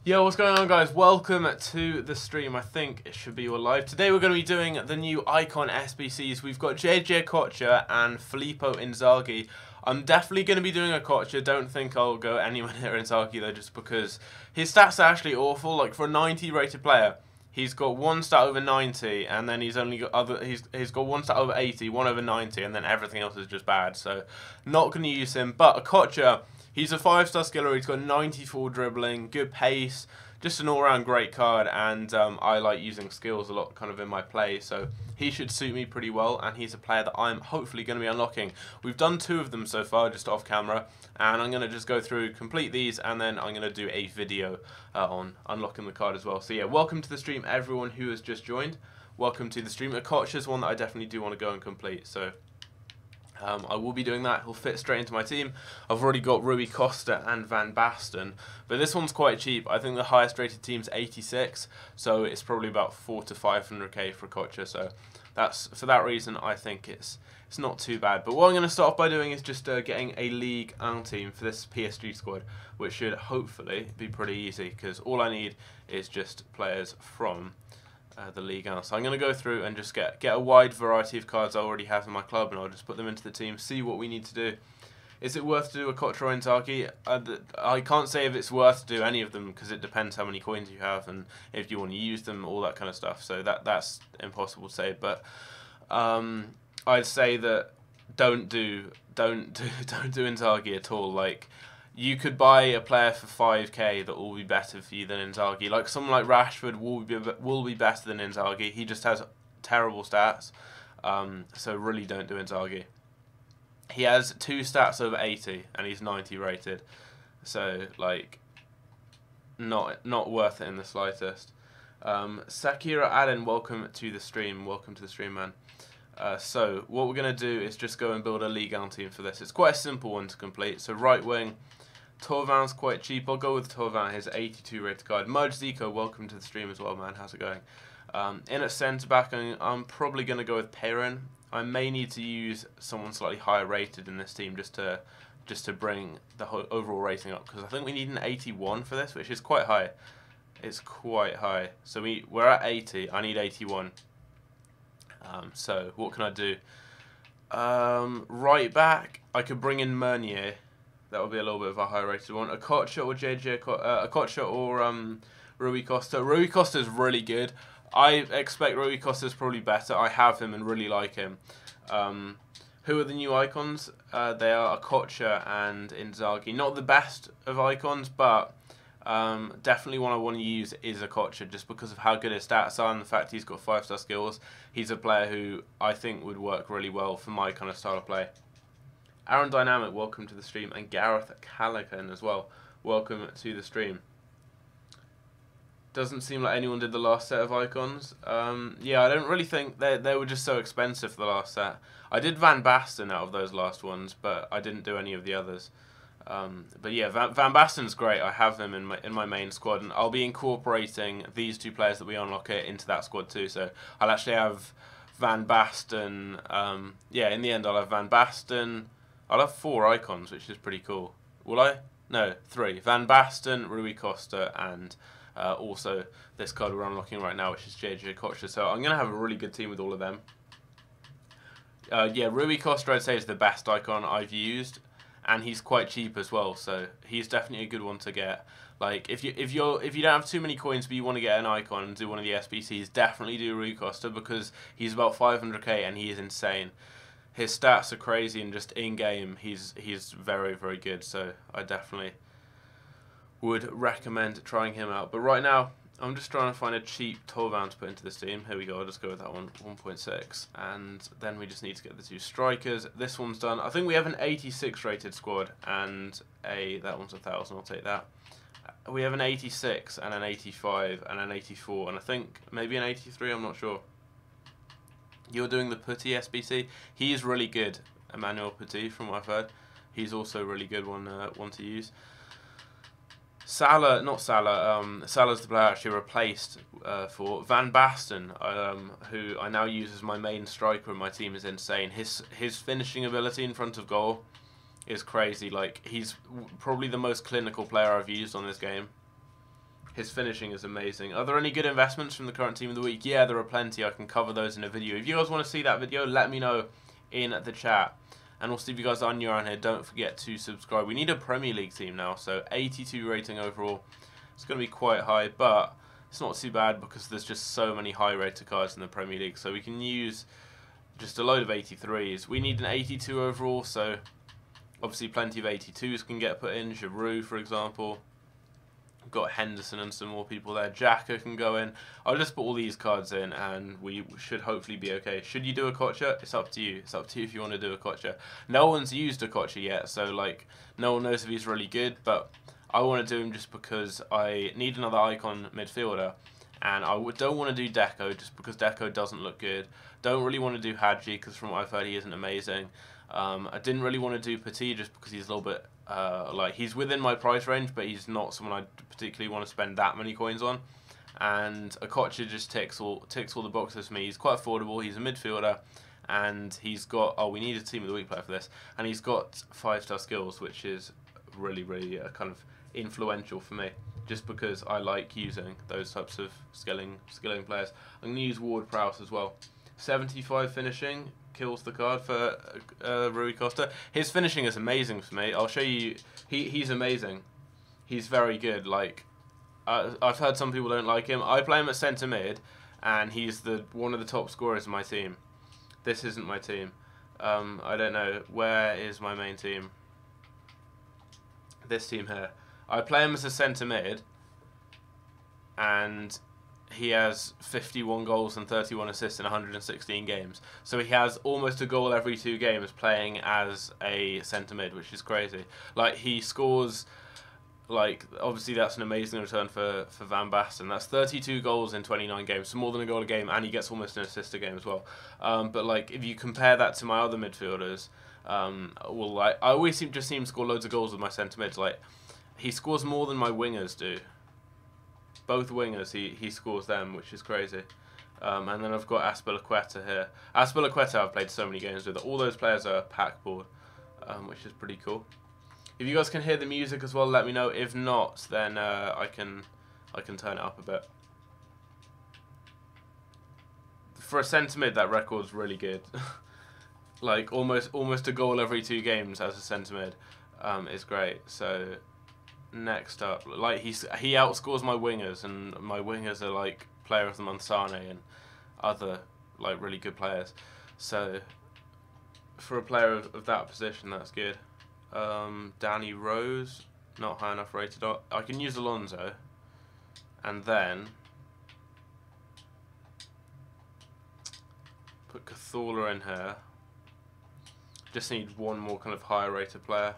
Yo, what's going on, guys? Welcome to the stream. I think it should be your live. Today we're going to be doing the new icon SBCs. We've got JJ Okocha and Filippo Inzaghi. I'm definitely going to be doing Okocha. Don't think I'll go anywhere near Inzaghi though, just because his stats are actually awful. Like for a 90 rated player, he's got one stat over 90, and then he's only got he's got one stat over 80, one over 90, and then everything else is just bad. So not going to use him. But Okocha, he's a 5-star skiller. He's got 94 dribbling, good pace, just an all-round great card, and I like using skills a lot kind of in my play, so he should suit me pretty well, and he's a player that I'm hopefully going to be unlocking. We've done 2 of them so far, just off camera, and I'm going to just go through, complete these, and then I'm going to do a video on unlocking the card as well. So yeah, welcome to the stream, everyone who has just joined. Welcome to the stream. Okocha is one that I definitely do want to go and complete, so I will be doing that. He'll fit straight into my team. I've already got Rui Costa and Van Basten, but this one's quite cheap. I think the highest rated team's 86, so it's probably about 400 to 500k for Okocha. So that's for that reason I think it's not too bad. But what I'm going to start off by doing is just getting a League 1 team for this PSG squad, which should hopefully be pretty easy because all I need is just players from the League 1. So I'm going to go through and just get a wide variety of cards I already have in my club, and I'll just put them into the team, see what we need to do. Is it worth to do Okocha or Inzaghi? I can't say if it's worth to do any of them because it depends how many coins you have and if you want to use them, all that kind of stuff. So that's impossible to say. But I'd say that don't do Inzaghi at all. Like, you could buy a player for 5k that will be better for you than Inzaghi. Like someone like Rashford will be better than Inzaghi. He just has terrible stats. So really don't do Inzaghi. He has 2 stats over 80 and he's 90 rated. So like not worth it in the slightest. Sakira Allen, welcome to the stream. Welcome to the stream, man. So what we're going to do is just go and build a League 1 team for this. It's quite a simple one to complete. So right wing, Torvan's quite cheap. I'll go with Torvan, his 82 rated card. Mudge Zico, welcome to the stream as well, man. How's it going? In at centre back, I'm probably going to go with Perrin. I may need to use someone slightly higher rated in this team just to bring the whole overall rating up, because I think we need an 81 for this, which is quite high. It's quite high. So we're at 80. I need 81. So what can I do? Right back, I could bring in Meunier. That would be a little bit of a high rated one. Okocha or JJ Okocha or Rui Costa. Rui Costa is really good. I expect Rui Costa is probably better. I have him and really like him. Who are the new icons? They are Okocha and Inzaghi. Not the best of icons, but definitely one I want to use is Okocha just because of how good his stats are and the fact he's got 5-star skills. He's a player who I think would work really well for my kind of style of play. Aaron Dynamic, welcome to the stream, and Gareth Callaghan as well, welcome to the stream. Doesn't seem like anyone did the last set of icons. Yeah, I don't really think they were just so expensive for the last set. I did Van Basten out of those last ones, but I didn't do any of the others. But yeah, Van Basten's great. I have him in my main squad, and I'll be incorporating these 2 players that we unlock it into that squad too. So I'll actually have Van Basten. Yeah, in the end, I'll have Van Basten. I'll have 4 icons, which is pretty cool. Will I? No, 3. Van Basten, Rui Costa, and also this card we're unlocking right now, which is JJ Okocha. So I'm going to have a really good team with all of them. Yeah, Rui Costa, I'd say, is the best icon I've used, and he's quite cheap as well. So he's definitely a good one to get. Like if you don't have too many coins, but you want to get an icon and do one of the SBCs, definitely do Rui Costa because he's about 500k and he is insane. His stats are crazy, and just in-game, he's very, very good. So I definitely would recommend trying him out. But right now, I'm just trying to find a cheap Torvan to put into this team. Here we go. I'll just go with that one, 1.6. And then we just need to get the 2 strikers. This one's done. I think we have an 86 rated squad, and that one's 1,000. I'll take that. We have an 86 and an 85 and an 84, and I think maybe an 83. I'm not sure. You're doing the Putty SBC. He is really good, Emmanuel Putty, from what I've heard. He's also a really good one to use. Salah, not Salah. Salah's the player I actually replaced for Van Basten, who I now use as my main striker in my team, is insane. His finishing ability in front of goal is crazy. Like, he's probably the most clinical player I've used on this game. His finishing is amazing. Are there any good investments from the current team of the week? Yeah, there are plenty. I can cover those in a video. If you guys want to see that video, let me know in the chat. And also, if you guys are new around here, don't forget to subscribe. We need a Premier League team now, so 82 rating overall. It's going to be quite high, but it's not too bad because there's just so many high-rated cards in the Premier League. So we can use just a load of 83s. We need an 82 overall, so obviously plenty of 82s can get put in. Giroud, for example. We've got Henderson and some more people there. Xhaka can go in. I'll just put all these cards in and we should hopefully be okay. Should you do a Kocha? It's up to you. It's up to you if you want to do a Kocha. No one's used a Kocha yet, so like no one knows if he's really good, but I want to do him just because I need another icon midfielder. And I don't want to do Deco just because Deco doesn't look good. Don't really want to do Hadji because from what I've heard he isn't amazing. I didn't really want to do Petit just because he's a little bit like he's within my price range, but he's not someone I particularly want to spend that many coins on. And Okocha just ticks all the boxes for me. He's quite affordable. He's a midfielder, and he's got we need a team of the week player for this, and he's got 5-star skills, which is really kind of influential for me. Just because I like using those types of skilling players. I'm going to use Ward-Prowse as well. 75 finishing kills the card for Rui Costa. His finishing is amazing for me. I'll show you. He's amazing. He's very good. Like I've heard some people don't like him. I play him at centre mid, and he's one of the top scorers in my team. This isn't my team. I don't know. Where is my main team? This team here. I play him as a centre mid, and he has 51 goals and 31 assists in 116 games. So he has almost a goal every 2 games playing as a centre mid, which is crazy. Like he scores, like obviously that's an amazing return for Van Basten. That's 32 goals in 29 games, so more than a goal a game, and he gets almost an assist a game as well. But like if you compare that to my other midfielders, well, like I always just seem to score loads of goals with my centre mids. Like he scores more than my wingers do. Both wingers, he scores them, which is crazy. And then I've got Azpilicueta here. Azpilicueta I've played so many games with. All those players are pack board, which is pretty cool. If you guys can hear the music as well, let me know. If not, then I can turn it up a bit. For a centre mid, that record's really good. Like almost a goal every 2 games as a centre mid is great. So next up, like he outscores my wingers, and my wingers are like player of the month Sane and other like really good players. So for a player of that position, that's good. Danny Rose, not high enough rated. I can use Alonso, and then put Cazorla in here. Just need one more kind of higher rated player.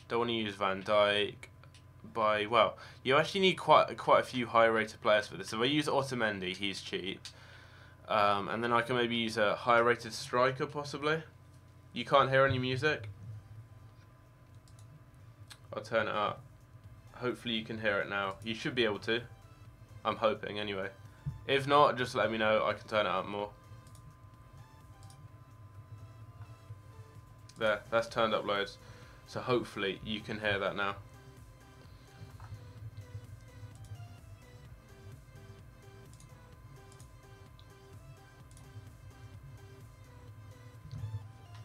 Don't want to use Van Dijk. Well, you actually need quite a few high-rated players for this. If I use Otamendi, he's cheap, and then I can maybe use a high-rated striker possibly. You can't hear any music. I'll turn it up. Hopefully you can hear it now. You should be able to. I'm hoping anyway. If not, just let me know. I can turn it up more. There, that's turned up loads. So hopefully you can hear that now.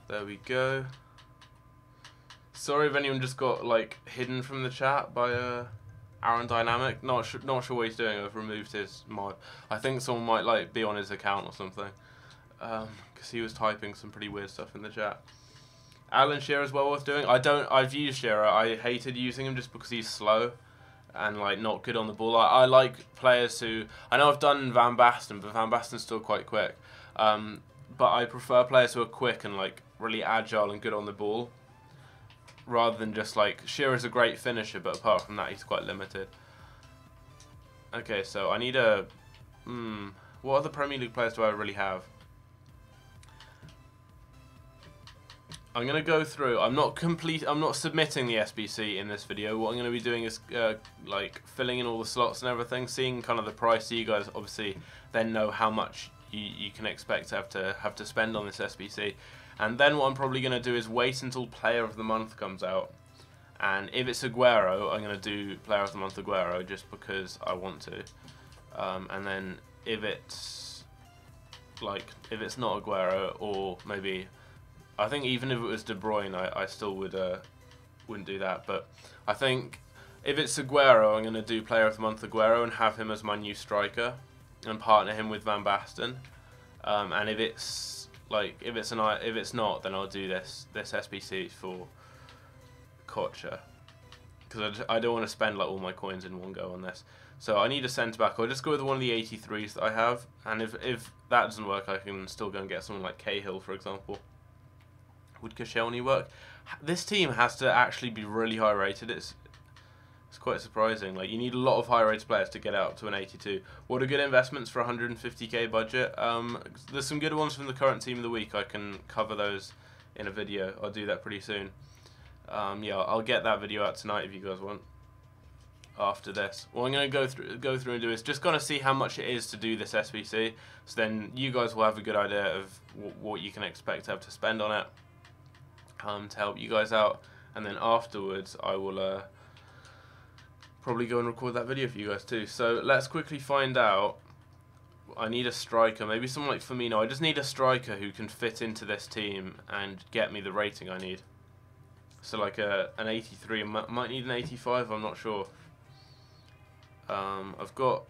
There we go. Sorry if anyone just got like hidden from the chat by Aaron Dynamic. Not sure what he's doing. I've removed his mod. I think someone might like be on his account or something. Because he was typing some pretty weird stuff in the chat. Alan Shearer's well worth doing. I've used Shearer. I hated using him just because he's slow and like not good on the ball. I like players who, I know I've done Van Basten, but Van Basten's still quite quick. But I prefer players who are quick and like really agile and good on the ball, rather than just like Shearer's a great finisher, but apart from that, he's quite limited. Okay, so I need a. What other Premier League players do I really have? I'm going to go through. I'm not submitting the SBC in this video. What I'm going to be doing is like filling in all the slots and everything, seeing kind of the price, so you guys obviously then know how much you can expect to have to spend on this SBC. And then what I'm probably going to do is wait until Player of the Month comes out, And if it's Aguero, I'm going to do Player of the Month Aguero just because I want to. And then if it's not Aguero, or maybe, I think even if it was De Bruyne, I still wouldn't do that. But I think if it's Aguero, I'm going to do Player of the Month Aguero and have him as my new striker and partner him with Van Basten. And if it's not, then I'll do this SBC for Kocha, because I don't want to spend like all my coins in one go on this. So I need a centre back. I'll just go with one of the 83s that I have, and if that doesn't work, I can still go and get someone like Cahill, for example. Would Koscielny work? This team has to actually be really high rated. It's quite surprising. Like, you need a lot of high rated players to get up to an 82. What are good investments for 150k budget? There's some good ones from the current team of the week. I can cover those in a video. I'll do that pretty soon. Yeah, I'll get that video out tonight if you guys want. After this, what I'm going to go through and do is just going to see how much it is to do this SBC. So then you guys will have a good idea of what you can expect to have to spend on it, to help you guys out. And then afterwards, I will probably go and record that video for you guys too. So let's quickly find out. I need a striker, maybe someone like Firmino. I just need a striker who can fit into this team and get me the rating I need. So like an 83, I might need an 85, I'm not sure. I've got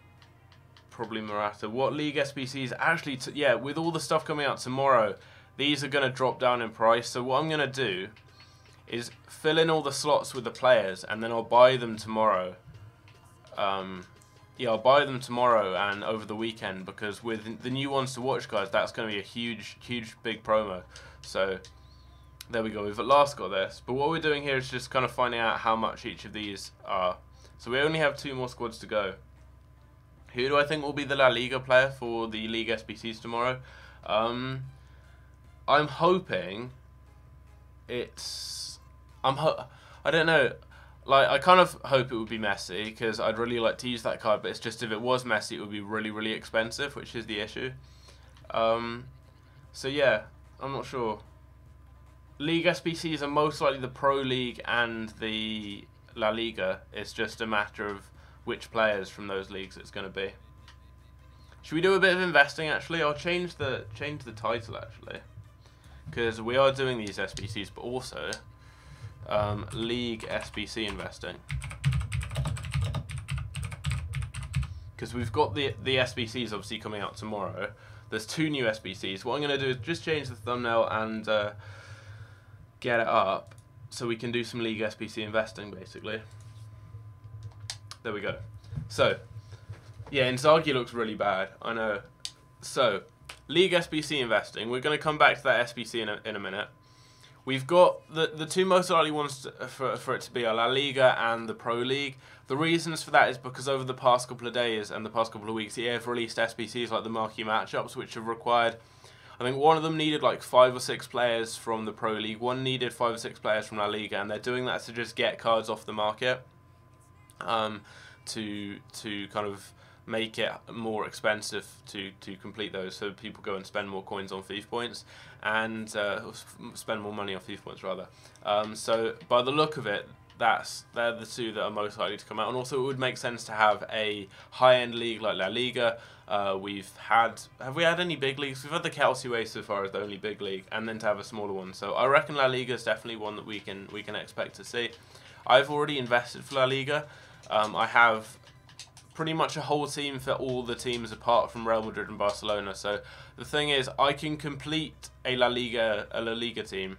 probably Morata. What league SBCs? Actually, yeah, with all the stuff coming out tomorrow, these are going to drop down in price. So what I'm going to do is fill in all the slots with the players, and then I'll buy them tomorrow. Yeah, I'll buy them tomorrow and over the weekend, because with the new ones to watch, guys, that's going to be a huge, big promo. So there we go. We've at last got this. But what we're doing here is just kind of finding out how much each of these are. So we only have 2 more squads to go. Who do I think will be the La Liga player for the League SBCs tomorrow? I'm hoping it's... I don't know. Like, I kind of hope it would be Messi, because I'd really like to use that card, but it's just if it was Messi, it would be really expensive, which is the issue. So yeah, I'm not sure. League SBCs are most likely the Pro League and the La Liga. It's just a matter of which players from those leagues it's going to be. Should we do a bit of investing actually? I'll change the title actually, because we are doing these SBCs, but also League SBC investing, because we've got the SBCs obviously coming out tomorrow. There's 2 new SBCs. What I'm going to do is just change the thumbnail and get it up so we can do some League SBC investing, basically. There we go. So, yeah, Inzaghi looks really bad, I know. So, League SBC investing. We're going to come back to that SBC in a minute. We've got the 2 most likely ones for it to be are La Liga and the Pro League. The reasons for that is because over the past couple of days and the past couple of weeks, EA have released SBCs like the marquee matchups, which have required... I think one of them needed like 5 or 6 players from the Pro League. One needed 5 or 6 players from La Liga, and they're doing that to just get cards off the market, to kind of make it more expensive to complete those, so people go and spend more coins on FIFA points, and spend more money on FIFA points rather. So by the look of it, they're the 2 that are most likely to come out, and also it would make sense to have a high-end league like La Liga. Have we had any big leagues? We've had the Kelsey Way so far as the only big league, and then to have a smaller one. So I reckon La Liga is definitely one that we can expect to see. I've already invested for La Liga. I have pretty much a whole team for all the teams apart from Real Madrid and Barcelona. So the thing is, I can complete a La Liga team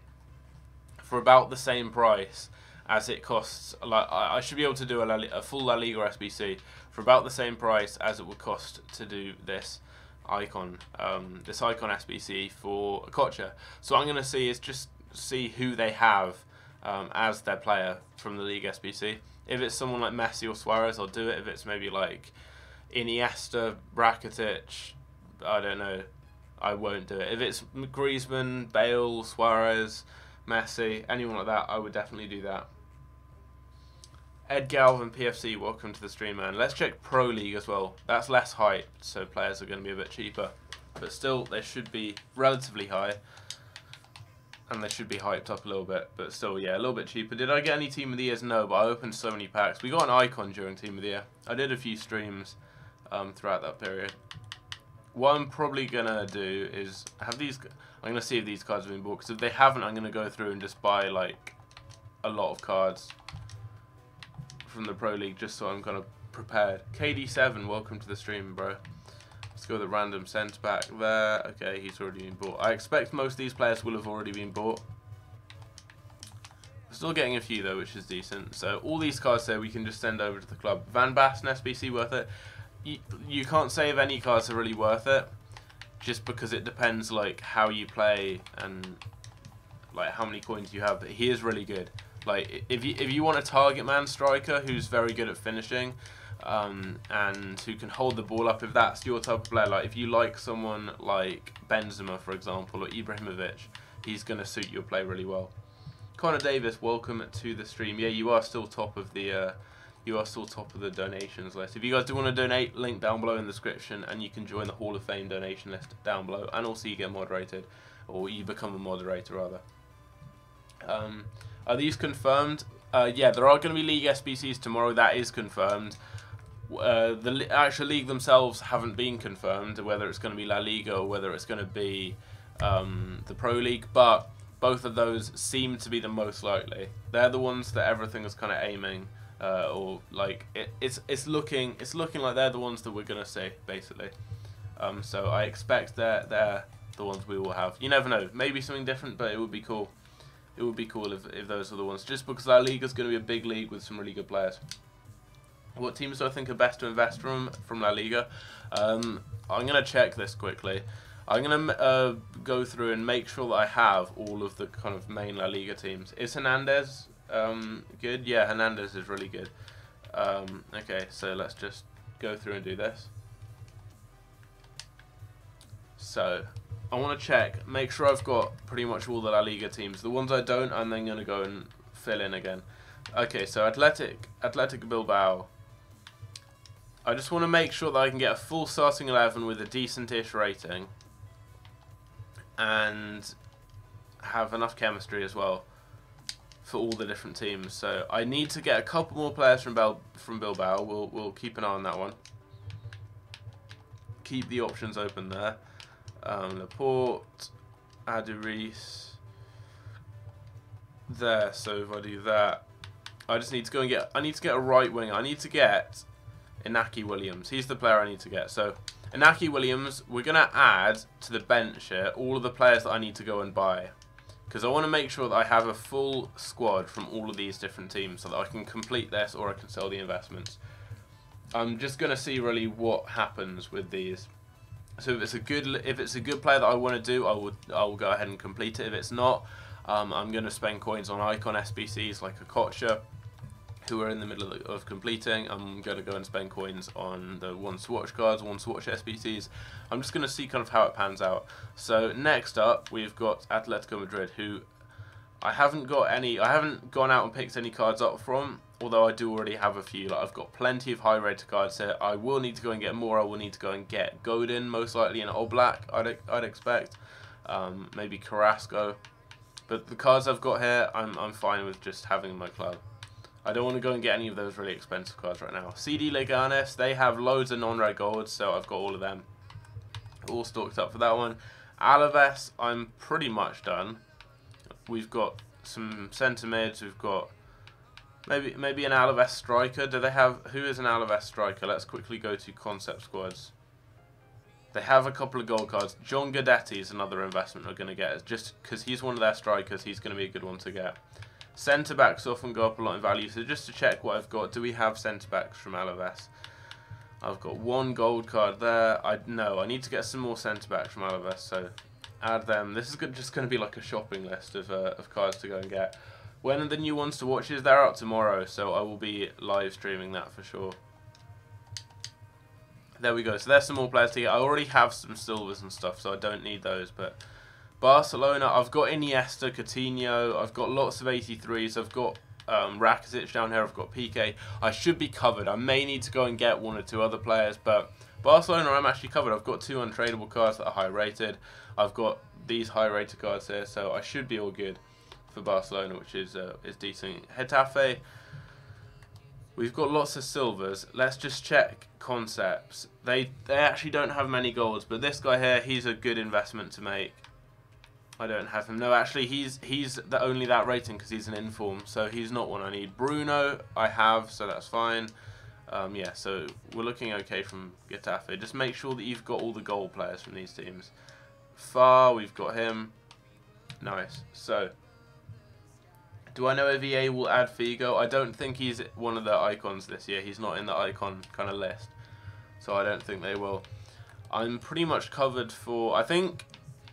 for about the same price as it costs. Like, I should be able to do a full La Liga SBC for about the same price as it would cost to do this icon SBC for Kocha. So what I'm going to see is just see who they have as their player from the League SBC. If it's someone like Messi or Suarez, I'll do it. If it's maybe like Iniesta, Rakitic, I don't know, I won't do it. If it's Griezmann, Bale, Suarez, Messi, anyone like that, I would definitely do that. Ed Galvin, PFC, welcome to the stream, man. Let's check Pro League as well. That's less height, so players are going to be a bit cheaper. But still, they should be relatively high. and they should be hyped up a little bit, but still, yeah, a little bit cheaper. Did I get any Team of the Years? No, but I opened so many packs. We got an icon during Team of the Year. I did a few streams throughout that period. What I'm probably gonna do is have these. I'm gonna see if these cards have been bought, because if they haven't, I'm gonna go through and just buy like a lot of cards from the Pro League, just so I'm kind of prepared. KD7, welcome to the stream, bro. Let's go with a random centre back there. Okay, he's already been bought. I expect most of these players will have already been bought. Still getting a few though, which is decent. So all these cards there we can just send over to the club. Van Basten SBC worth it. You can't say if any cards are really worth it, just because it depends like how you play and like how many coins you have. But he is really good. Like if you want a target man striker who's very good at finishing, and who can hold the ball up, if that's your type of player, like if you like someone like Benzema, for example, or Ibrahimovic, he's going to suit your play really well. Connor Davis, welcome to the stream. Yeah, you are still top of the donations list. If you guys do want to donate, link down below in the description, and you can join the Hall of Fame donation list down below, and also you get moderated, or you become a moderator rather. Are these confirmed? Yeah, there are going to be League SBCs tomorrow. That is confirmed. The actual league themselves haven't been confirmed, whether it's going to be La Liga or whether it's going to be the Pro League, but both of those seem to be the most likely. They're the ones that everything is kind of aiming, or like it's looking like they're the ones that we're going to see basically. So I expect they're the ones we will have. You never know, maybe something different, but it would be cool. It would be cool if those are the ones, just because La Liga is going to be a big league with some really good players. What teams do I think are best to invest from La Liga? I'm going to check this quickly. I'm going to go through and make sure that I have all of the kind of main La Liga teams. Is Hernandez good? Yeah, Hernandez is really good. Okay, so let's just go through and do this. So I want to check, make sure I've got pretty much all the La Liga teams. The ones I don't, I'm then going to go and fill in again. Okay, so Athletic Bilbao. I just want to make sure that I can get a full starting 11 with a decent-ish rating and have enough chemistry as well for all the different teams. So I need to get a couple more players from Bilbao. We'll keep an eye on that one. Keep the options open there. Laporte, Aduriz, there. So if I do that, I just need to go and get. I need to get a right winger. I need to get Inaki Williams. He's the player I need to get. So Inaki Williams, we're gonna add to the bench here all of the players that I need to go and buy, because I want to make sure that I have a full squad from all of these different teams so that I can complete this or I can sell the investments. I'm just gonna see really what happens with these. So if it's a good player that I want to do, I will go ahead and complete it. If it's not, I'm going to spend coins on icon SBCs like a Kocha, who are in the middle of completing. I'm going to go and spend coins on the one swatch cards, one swatch SBCs. I'm just going to see kind of how it pans out. So next up, we've got Atletico Madrid, who I haven't gone out and picked any cards up from, although I do already have a few. Like, I've got plenty of high-rated cards here. I will need to go and get more. I will need to go and get Godin, most likely in Oblak, I'd expect. Maybe Carrasco. But the cards I've got here, I'm fine with just having in my club. I don't want to go and get any of those really expensive cards right now. CD Leganes, they have loads of non-red golds, so I've got all of them. All stocked up for that one. Alaves, I'm pretty much done. We've got some centre mids. We've got maybe an Alaves striker. Do they have? Who is an Alaves striker? Let's quickly go to concept squads. They have a couple of gold cards. John Guidetti is another investment we're going to get, just because he's one of their strikers. He's going to be a good one to get. Centre backs often go up a lot in value. So just to check what I've got, do we have centre backs from Alaves? I've got one gold card there. No, I need to get some more centre backs from Alaves. So add them. This is just going to be like a shopping list of cards to go and get. When are the new ones to watch? They're out tomorrow, so I will be live streaming that for sure. There we go. So there's some more players to get. I already have some silvers and stuff, so I don't need those. But Barcelona, I've got Iniesta, Coutinho. I've got lots of 83s. I've got Rakitic down here. I've got PK. I should be covered. I may need to go and get one or two other players, but Barcelona, I'm actually covered. I've got 2 untradeable cards that are high rated. I've got these high rated cards here, so I should be all good for Barcelona, which is decent. Getafe, we've got lots of silvers. Let's just check concepts. They actually don't have many golds, but this guy here, he's a good investment to make. I don't have him. No, actually, he's only that rating because he's an inform, so he's not one I need. Bruno, I have, so that's fine. Yeah, so we're looking okay from Getafe. Just make sure that you've got all the goal players from these teams. Far, we've got him. Nice. So, do I know if EA will add Figo? I don't think he's one of the icons this year. He's not in the icon kind of list, so I don't think they will. I'm pretty much covered for, I think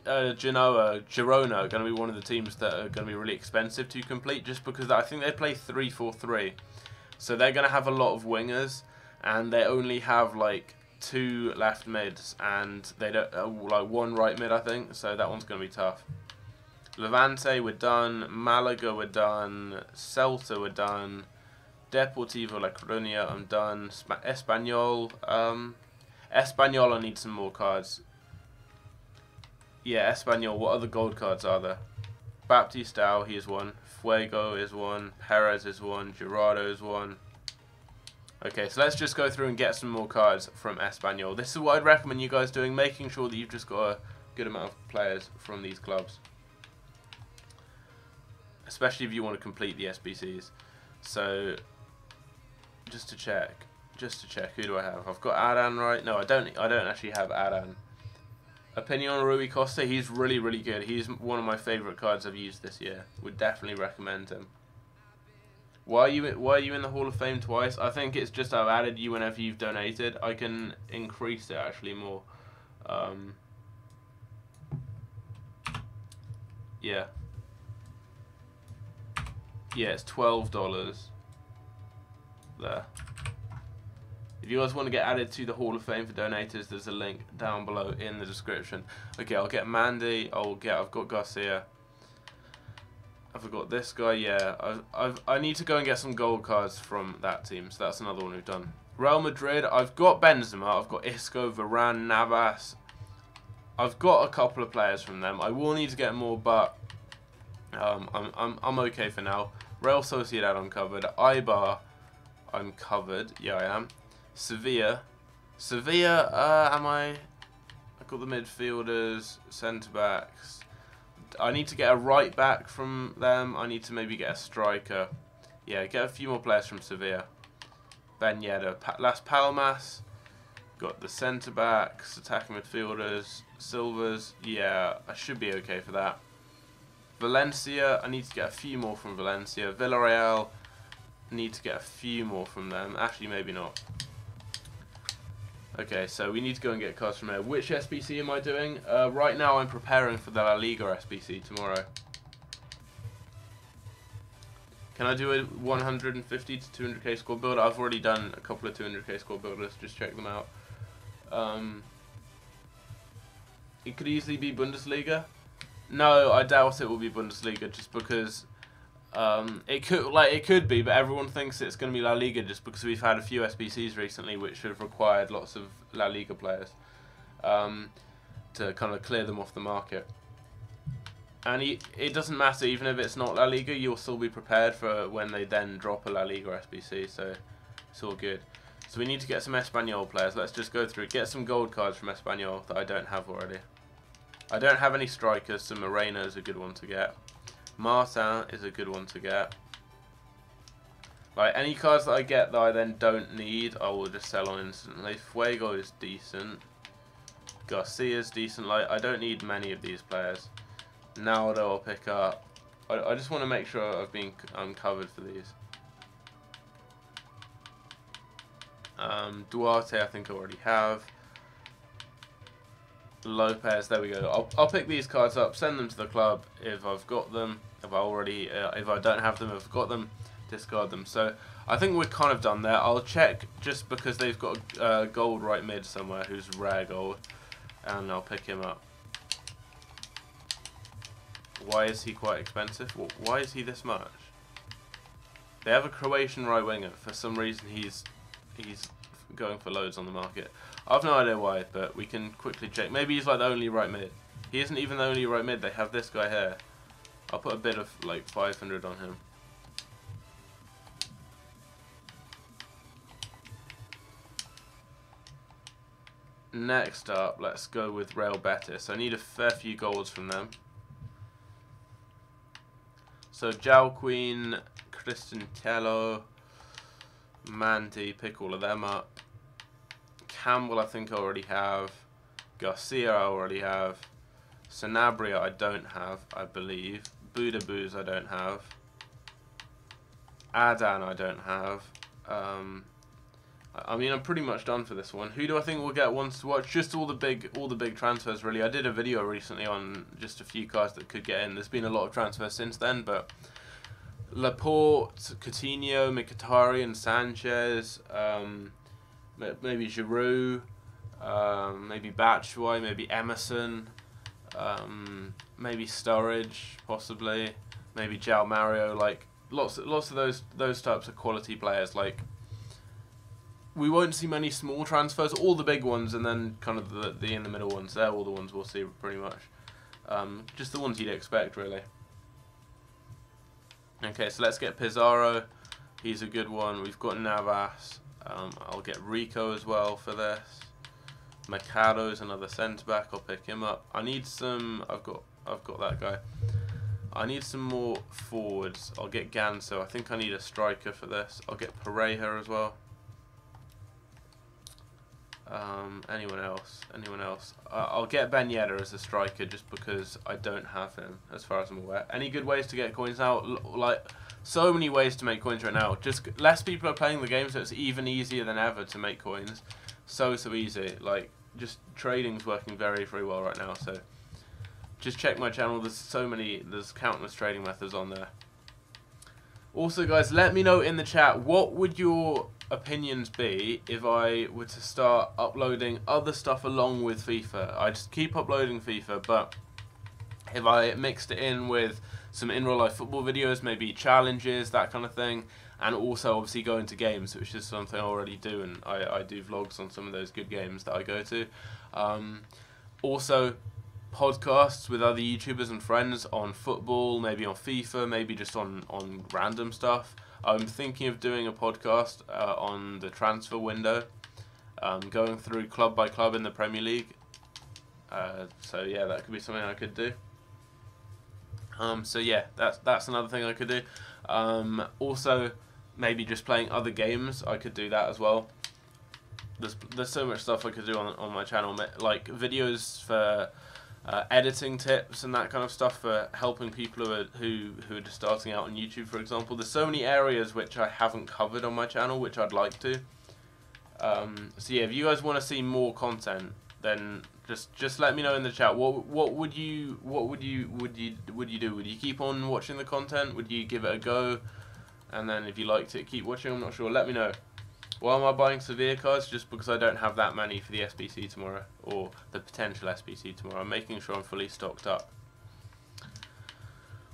Girona are going to be one of the teams that are going to be really expensive to complete, just because I think they play 3-4-3. So they're going to have a lot of wingers, and they only have like 2 left mids, and they don't like 1 right mid, I think. So that one's going to be tough. Levante, we're done. Malaga, we're done. Celta, we're done. Deportivo La Coruña, I'm done. Espanyol, Espanyol, I need some more cards. Yeah, Espanyol, what other gold cards are there? Baptistao, he is 1. Fuego is 1. Perez is 1. Gerardo is 1. Okay, so let's just go through and get some more cards from Espanyol. This is what I'd recommend you guys doing, making sure that you've just got a good amount of players from these clubs. Especially if you want to complete the SBCs. So, just to check, who do I have? I've got Adan, right? No, I don't actually have Adan. Opinion on Rui Costa, he's really, really good. He's one of my favourite cards I've used this year. Would definitely recommend him. Why are you in the Hall of Fame twice? I think it's just I've added you whenever you've donated. I can increase it actually more. Yeah. Yeah, it's $12 there. If you guys want to get added to the Hall of Fame for donators, there's a link down below in the description. Okay, I'll get Mandy. I've got Garcia. I've got this guy. Yeah, I need to go and get some gold cards from that team. So that's another one we've done. Real Madrid. I've got Benzema. I've got Isco, Varane, Navas. I've got a couple of players from them. I will need to get more, but I'm okay for now. Real Sociedad, I'm covered. Eibar, I'm covered. Yeah, I am. Sevilla, am I? I've got the midfielders, centre backs. I need to get a right back from them. I need to maybe get a striker. Yeah, get a few more players from Sevilla. Ben Yedder, Las Palmas. Got the centre backs, attacking midfielders, Silvers. Yeah, I should be okay for that. Valencia, I need to get a few more from Valencia. Villarreal, need to get a few more from them. Actually, maybe not. Okay, so we need to go and get cards from there. Which SBC am I doing? Right now I'm preparing for the La Liga SBC tomorrow. Can I do a 150 to 200k squad builder? I've already done a couple of 200k squad builders, just check them out. It could easily be Bundesliga. No, I doubt it will be Bundesliga, just because it could be, but everyone thinks it's going to be La Liga just because we've had a few SBCs recently which have required lots of La Liga players to kind of clear them off the market. And it doesn't matter, even if it's not La Liga, you'll still be prepared for when they then drop a La Liga SBC, so it's all good. So we need to get some Espanyol players. Let's just go through, get some gold cards from Espanyol that I don't have already. I don't have any strikers, so Moreno is a good one to get. Martin is a good one to get. Like, any cards that I get that I then don't need, I will just sell on instantly. Fuego is decent. Garcia is decent. Like, I don't need many of these players. Naldo I'll pick up. I just want to make sure I'm covered for these. Duarte I think I already have. Lopez, there we go. I'll pick these cards up, send them to the club if I've got them. If I don't have them, if I've got them, discard them. So I think we're kind of done there. I'll check just because they've got a gold right mid somewhere who's rare gold, and I'll pick him up. Why is he quite expensive? Why is he this much? They have a Croatian right winger. For some reason he's going for loads on the market. I've no idea why, but we can quickly check. Maybe he's like the only right mid. He isn't even the only right mid. They have this guy here. I'll put a bid of like 500 on him. Next up, let's go with Real Betis. I need a fair few goals from them. So Jal Queen, Cristantello, Mandy, pick all of them up. Campbell I think I already have. Garcia I already have. Sanabria I don't have, I believe. Budaboos I don't have. Adan I don't have. I mean, I'm pretty much done for this one. Who do I think will get ones to watch? Just all the big transfers, really. I did a video recently on just a few cards that could get in. There's been a lot of transfers since then, but Laporte, Coutinho, Mkhitaryan, Sanchez, maybe Giroud, maybe Batshuayi, maybe Emerson, maybe Sturridge, possibly, maybe João Mario. Like lots of those types of quality players. Like, we won't see many small transfers, all the big ones, and then kind of the in the middle ones. They're all the ones we'll see pretty much. Just the ones you'd expect, really. Okay, so let's get Pizarro. He's a good one. We've got Navas. I'll get Rico as well for this. Mercado's another centre back. I'll pick him up. I need some. I've got that guy. I need some more forwards. I'll get Ganso. I think I need a striker for this. I'll get Pareja as well. Anyone else? Anyone else? I'll get Ben Yedder as a striker just because I don't have him, as far as I'm aware. Any good ways to get coins now? Like, so many ways to make coins right now. Just less people are playing the game, so it's even easier than ever to make coins. So easy. Like, just trading's working very well right now. So just check my channel. There's countless trading methods on there. Also, guys, let me know in the chat, what would your opinions be if I were to start uploading other stuff along with FIFA? I just keep uploading FIFA, but if I mixed it in with some in real life football videos, maybe challenges, that kind of thing, and also obviously going to games, which is something I already do, and I do vlogs on some of those good games that I go to. Also, podcasts with other YouTubers and friends on football, maybe on FIFA, maybe just on random stuff. I'm thinking of doing a podcast on the transfer window, going through club by club in the Premier League. So yeah, that could be something I could do. So yeah, that's another thing I could do. Also, maybe just playing other games. I could do that as well. There's so much stuff I could do on my channel, like videos for editing tips and that kind of stuff for helping people who are just starting out on YouTube, for example. There's so many areas which I haven't covered on my channel, which I'd like to. So yeah, if you guys want to see more content, then just let me know in the chat. What would you do? Would you keep on watching the content? Would you give it a go? And then if you liked it, keep watching. I'm not sure. Let me know. Why am I buying Sevilla cards? Just because I don't have that many for the SBC tomorrow, or the potential SBC tomorrow. I'm making sure I'm fully stocked up.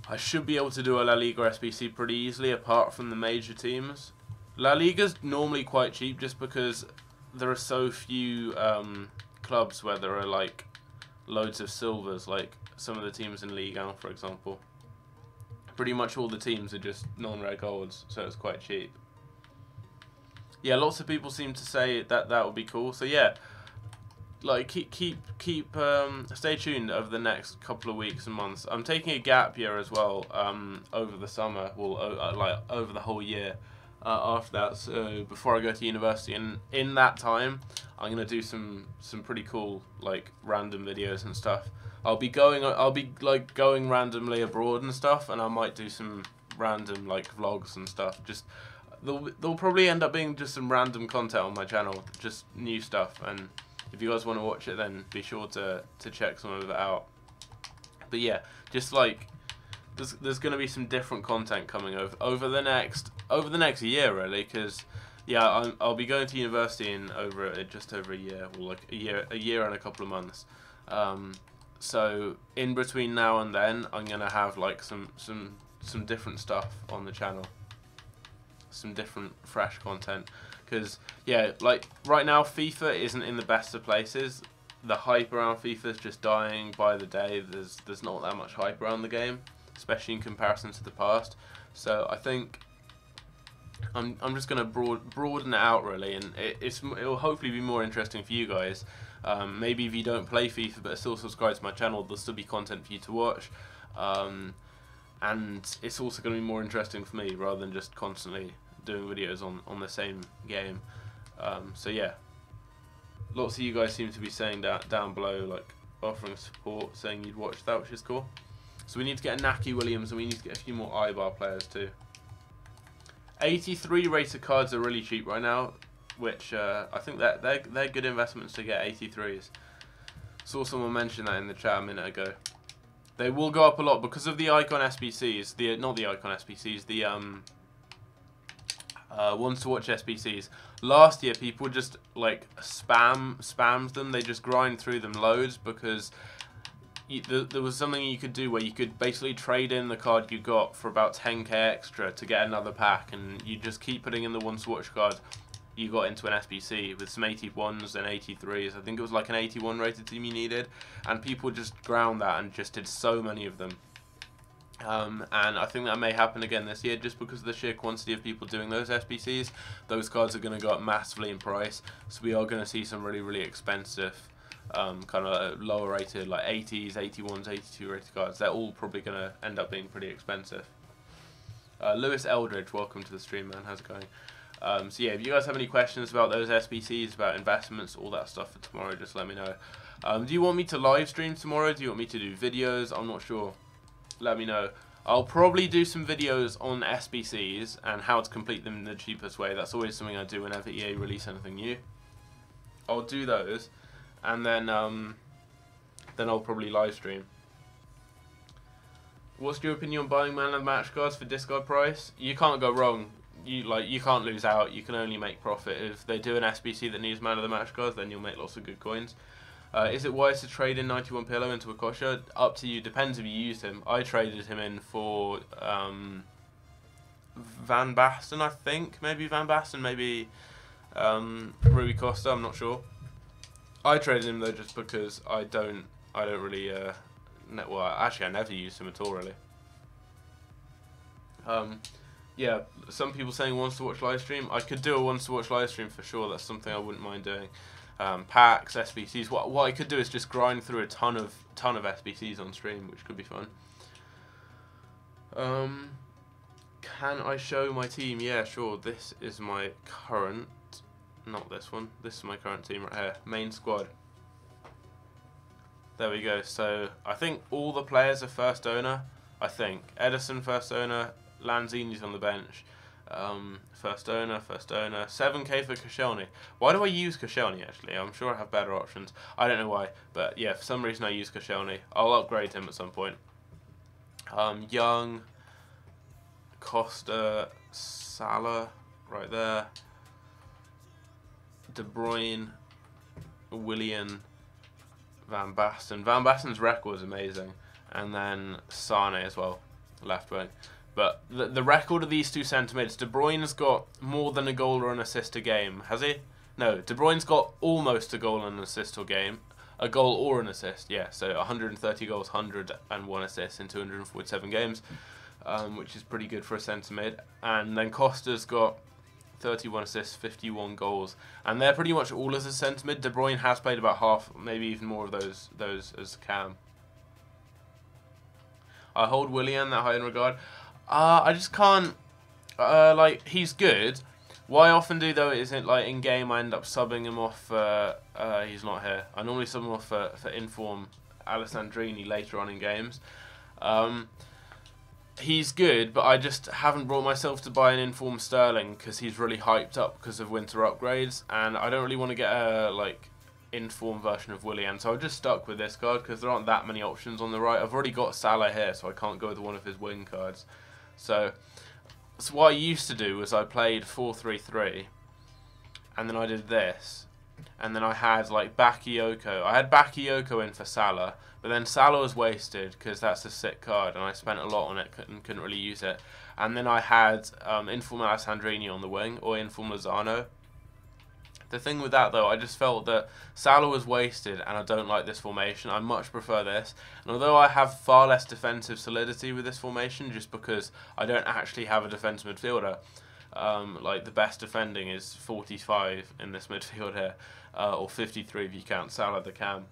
I should be able to do a La Liga SBC pretty easily, apart from the major teams. La Liga's normally quite cheap, just because there are so few clubs where there are like loads of silvers, like some of the teams in Ligue 1, for example. Pretty much all the teams are just non-rare golds, so it's quite cheap. Yeah, lots of people seem to say that would be cool. So yeah, like stay tuned over the next couple of weeks and months. I'm taking a gap year as well over the summer, well like over the whole year after that. So before I go to university, and in that time, I'm gonna do some pretty cool like random videos and stuff. I'll be like going randomly abroad and stuff, and I might do some random like vlogs and stuff. Just There'll probably end up being just some random content on my channel, just new stuff, and if you guys want to watch it, then be sure to check some of it out. But yeah, just like there's going to be some different content coming over the next year, really, because yeah, I'll be going to university in just over a year, or like a year and a couple of months. So in between now and then, I'm gonna have like some different stuff on the channel. Some different fresh content, because yeah, like right now FIFA isn't in the best of places. the hype around FIFA is just dying by the day. There's not that much hype around the game, especially in comparison to the past. So I think I'm just gonna broaden it out really, and it'll hopefully be more interesting for you guys. Maybe if you don't play FIFA but still subscribe to my channel, there'll still be content for you to watch. And it's also going to be more interesting for me rather than just constantly doing videos on the same game. So yeah, lots of you guys seem to be saying that down below, like offering support, saying you'd watch that, which is cool. So we need to get a Naki Williams, and we need to get a few more Ibar players too. 83 rated cards are really cheap right now, which I think that they're good investments to get 83s. Saw someone mention that in the chat a minute ago. They will go up a lot because of the Icon SBCs, not the Icon SBCs, the ones to watch SBCs. Last year, people just like spammed them. They just grind through them loads because there was something you could do where you could basically trade in the card you got for about 10k extra to get another pack, and you just keep putting in the ones to watch card you got into an SBC with some 81s and 83s. I think it was like an 81 rated team you needed, and people just ground that and just did so many of them. And I think that may happen again this year just because of the sheer quantity of people doing those SBCs. Those cards are going to go up massively in price, so we are going to see some really expensive kind of lower rated, like 80s, 81s, 82 rated cards. They're all probably going to end up being pretty expensive. Lewis Eldridge, welcome to the stream, man. How's it going? So yeah, if you guys have any questions about those SBCs, about investments, all that stuff for tomorrow, just let me know. Do you want me to live stream tomorrow? Do you want me to do videos? I'm not sure. Let me know. I'll probably do some videos on SBCs and how to complete them in the cheapest way. That's always something I do whenever EA release anything new. I'll do those, and then I'll probably live stream. What's your opinion on buying man of the match cards for discard price? You can't go wrong. You can't lose out. You can only make profit. If they do an SBC that needs man of the match cards, then you'll make lots of good coins. Is it wise to trade in 91 Pillow into a Kosher? Up to you. Depends if you used him. I traded him in for Van Basten, I think. Maybe Van Basten, maybe Rui Costa. I'm not sure. I traded him though just because I don't really. Well, actually, I never used him at all really. Yeah, some people saying wants to watch live stream. I could do a wants to watch live stream for sure. That's something I wouldn't mind doing. Packs, SBCs. What I could do is just grind through a ton of SBCs on stream, which could be fun. Can I show my team? Yeah, sure. This is my current, not this one. This is my current team right here. Main squad. There we go. So I think all the players are first owner. I think Edison first owner. Lanzini's on the bench. First owner. 7k for Koscielny. Why do I use Koscielny actually? I'm sure I have better options. I don't know why, but yeah, for some reason I use Koscielny. I'll upgrade him at some point. Young, Costa, Salah, right there. De Bruyne, Willian, Van Basten. Van Basten's record is amazing, and then Sane as well, left wing. But the record of these two centre-mids, De Bruyne's got more than a goal or an assist a game, has he? No, De Bruyne's got almost a goal and an assist a game. A goal or an assist, yeah. So 130 goals, 101 assists in 247 games, which is pretty good for a centre-mid. And then Costa's got 31 assists, 51 goals. And they're pretty much all as a centre-mid. De Bruyne has played about half, maybe even more of those as Cam. I hold Willian that high in regard. I just can't, like, he's good. What I often do, though, is like in game I end up subbing him off, he's not here. I normally sub him off for Inform Alessandrini later on in games. He's good, but I just haven't brought myself to buy an Inform Sterling because he's really hyped up because of winter upgrades, and I don't really want to get a, like, Inform version of Willian, so I've just stuck with this card because there aren't that many options on the right. I've already got Salah here, so I can't go with one of his wing cards. So what I used to do was I played 4-3-3, and then I did this, and then I had like Bakayoko. I had Bakayoko in for Salah, but then Salah was wasted because that's a sick card, and I spent a lot on it and couldn't really use it. And then I had Inform Alessandrini on the wing, or Inform Lozano. The thing with that though, I just felt that Salah was wasted, and I don't like this formation. I much prefer this. And although I have far less defensive solidity with this formation, just because I don't actually have a defensive midfielder, like the best defending is 45 in this midfield here, or 53 if you count Salah the cam.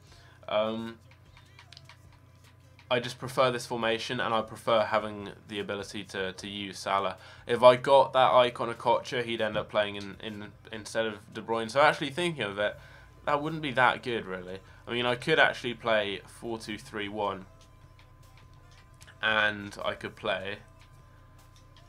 I just prefer this formation, and I prefer having the ability to use Salah. If I got that icon of Kocha, he'd end up playing in instead of De Bruyne. So actually thinking of it, that wouldn't be that good, really. I mean, I could actually play 4-2-3-1, and I could play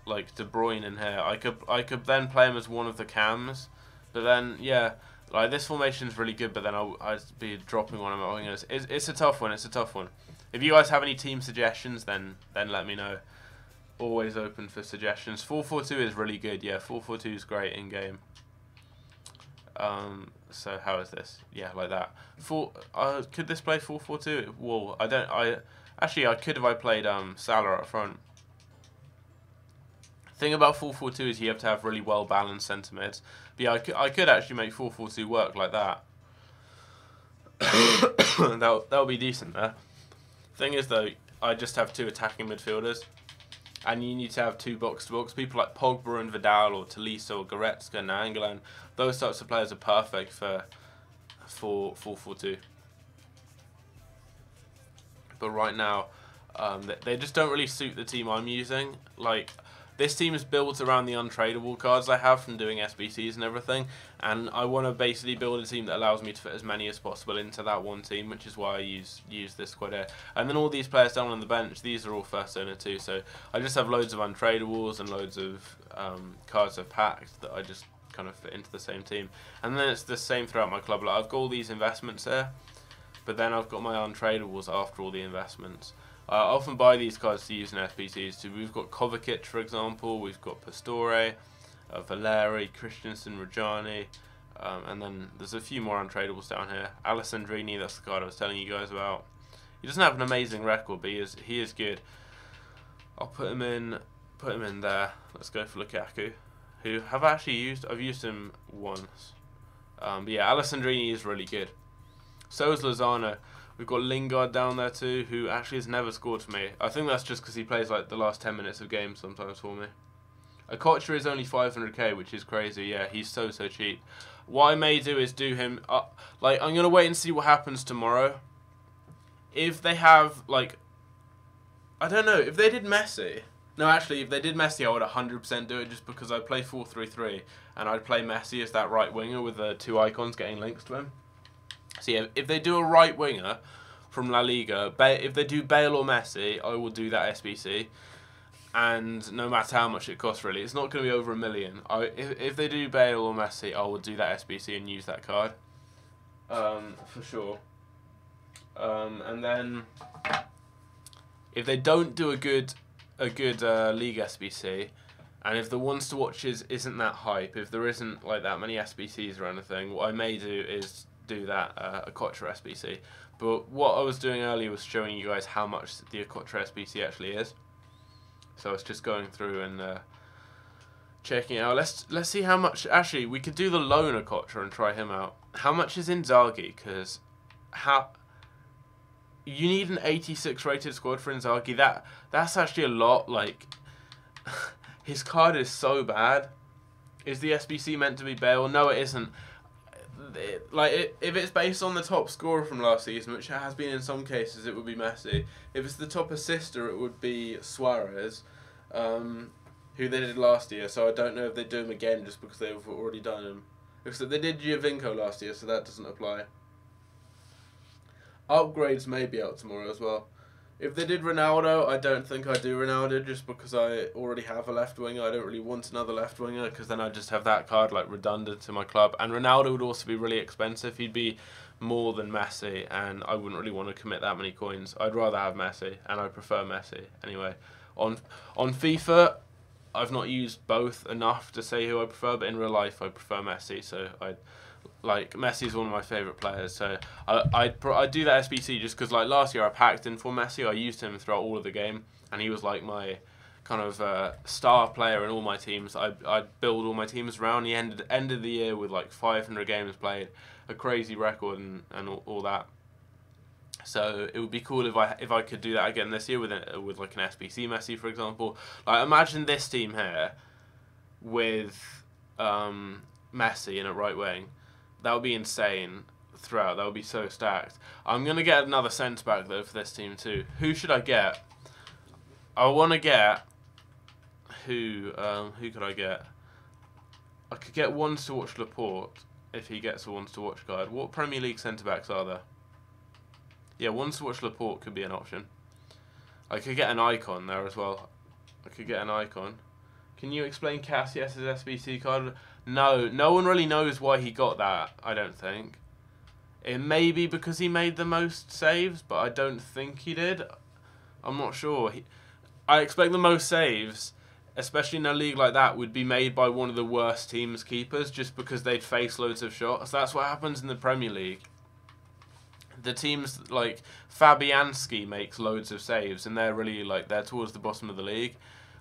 like De Bruyne in here. I could then play him as one of the cams, but then yeah, like this formation is really good. But then I'd be dropping one of my wingers. It's a tough one. It's a tough one. If you guys have any team suggestions, then let me know. Always open for suggestions. 4-4-2 is really good. Yeah, 4-4-2 is great in game. So how is this? Yeah, like that. Could this play 4-4-2? Well, actually I could if I played Salah up front. Thing about 4-4-2 is you have to have really well balanced centre mids. But yeah, I could actually make 4-4-2 work like that. that would be decent there. Thing is though, I just have 2 attacking midfielders, and you need to have 2 box-to-box. People like Pogba and Vidal, or Tolisso, or Goretzka, and Nainggolan, those types of players are perfect for 4-4-2. But right now, they just don't really suit the team I'm using. Like, this team is built around the untradeable cards I have from doing SBCs and everything, and I want to basically build a team that allows me to fit as many as possible into that one team, which is why I use this squad here. And then all these players down on the bench, these are all first owner too, so I just have loads of untradables and loads of cards I've packed that I just kind of fit into the same team. And then it's the same throughout my club. Like, I've got all these investments here, but then I've got my untradables after all the investments. I often buy these cards to use in SBCs too. We've got Kovacic, for example. We've got Pastore, Valeri, Christensen, Rajani, and then there's a few more untradables down here. Alessandrini, that's the card I was telling you guys about. He doesn't have an amazing record, but he is good. I'll put him in there. Let's go for Lukaku, who I've used him once. But yeah, Alessandrini is really good. So is Lozano. We've got Lingard down there too, who actually has never scored for me. I think that's just because he plays like the last 10 minutes of games sometimes for me. Kocha is only 500k, which is crazy. Yeah, he's so cheap. What I may do is do him like, I'm gonna wait and see what happens tomorrow. If they have like, I don't know, if they did Messi. No, actually, if they did Messi, I would 100% do it, just because I play 4-3-3 and I'd play Messi as that right winger with the 2 icons getting links to him. So yeah, if they do a right winger from La Liga, if they do Bale or Messi, I will do that SBC. And no matter how much it costs, really, it's not going to be over $1 million. If they do Bale or Messi, I will do that SBC and use that card, for sure. And then if they don't do a good League SBC, and if the ones to watch isn't that hype, if there isn't like that many SBCs or anything, what I may do is do that Kocha SBC. But what I was doing earlier was showing you guys how much the Kocha SBC actually is. So I was just going through and checking it out. Let's see how much. Actually, we could do the loan Kocha and try him out. How much is Inzaghi? Because you need an 86 rated squad for Inzaghi. That's actually a lot. Like, his card is so bad. Is the SBC meant to be Bale? No, it isn't. If it's based on the top scorer from last season, which it has been in some cases, it would be Messi. If it's the top assister, it would be Suarez, who they did last year. So I don't know if they do him again just because they've already done him. Because they did Giovinco last year, so that doesn't apply. Upgrades may be out tomorrow as well. If they did Ronaldo, I don't think I'd do Ronaldo just because I already have a left winger. I don't really want another left winger because then I just have that card like redundant to my club. And Ronaldo would also be really expensive. He'd be more than Messi, and I wouldn't really want to commit that many coins. I'd rather have Messi, and I prefer Messi anyway. On FIFA, I've not used both enough to say who I prefer, but in real life I prefer Messi. So Messi's one of my favourite players, so I'd do that SBC just because like last year I packed in for Messi. I used him throughout all of the game, and he was like my kind of star player in all my teams. I'd build all my teams around. He ended the year with like 500 games played, a crazy record and all that. So it would be cool if I could do that again this year with like an SBC Messi, for example. Like, imagine this team here with Messi in a right wing. That would be insane throughout. That would be so stacked. I'm gonna get another centre back though for this team too. Who should I get? I want to get who could I get? I could get Ones to Watch Laporte if he gets a Ones to Watch card. What Premier League centre backs are there? Yeah, Ones to Watch Laporte could be an option. I could get an icon there as well. I could get an icon. Can you explain Cassius' SBC card? No, no one really knows why he got that, I don't think. It may be because he made the most saves, but I don't think he did. I'm not sure. I expect the most saves, especially in a league like that, would be made by one of the worst team's keepers just because they'd face loads of shots. That's what happens in the Premier League. The teams like Fabianski makes loads of saves, and they're really like they're towards the bottom of the league.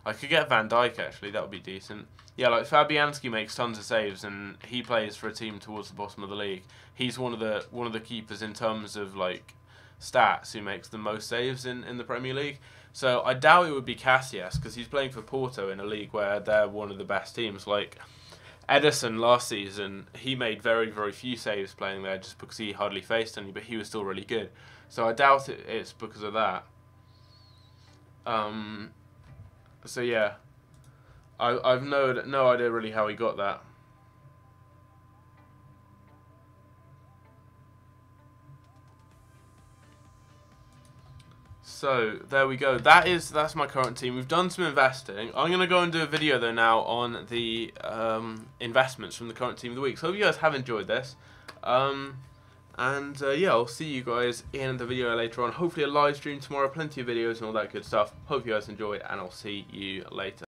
I could get Van Dijk actually, that would be decent. Yeah, like Fabianski makes tons of saves, and he plays for a team towards the bottom of the league. He's one of the keepers in terms of like stats who makes the most saves in the Premier League. So I doubt it would be Cassius because he's playing for Porto in a league where they're one of the best teams. Like Edison last season, he made very, very few saves playing there just because he hardly faced any, but he was still really good. So I doubt it's because of that. So yeah, I've no idea really how he got that. So there we go. That's my current team. We've done some investing. I'm gonna go and do a video though now on the investments from the current team of the week. So hope you guys have enjoyed this. Yeah, I'll see you guys in the video later on. Hopefully a live stream tomorrow, plenty of videos and all that good stuff. Hope you guys enjoyed, and I'll see you later.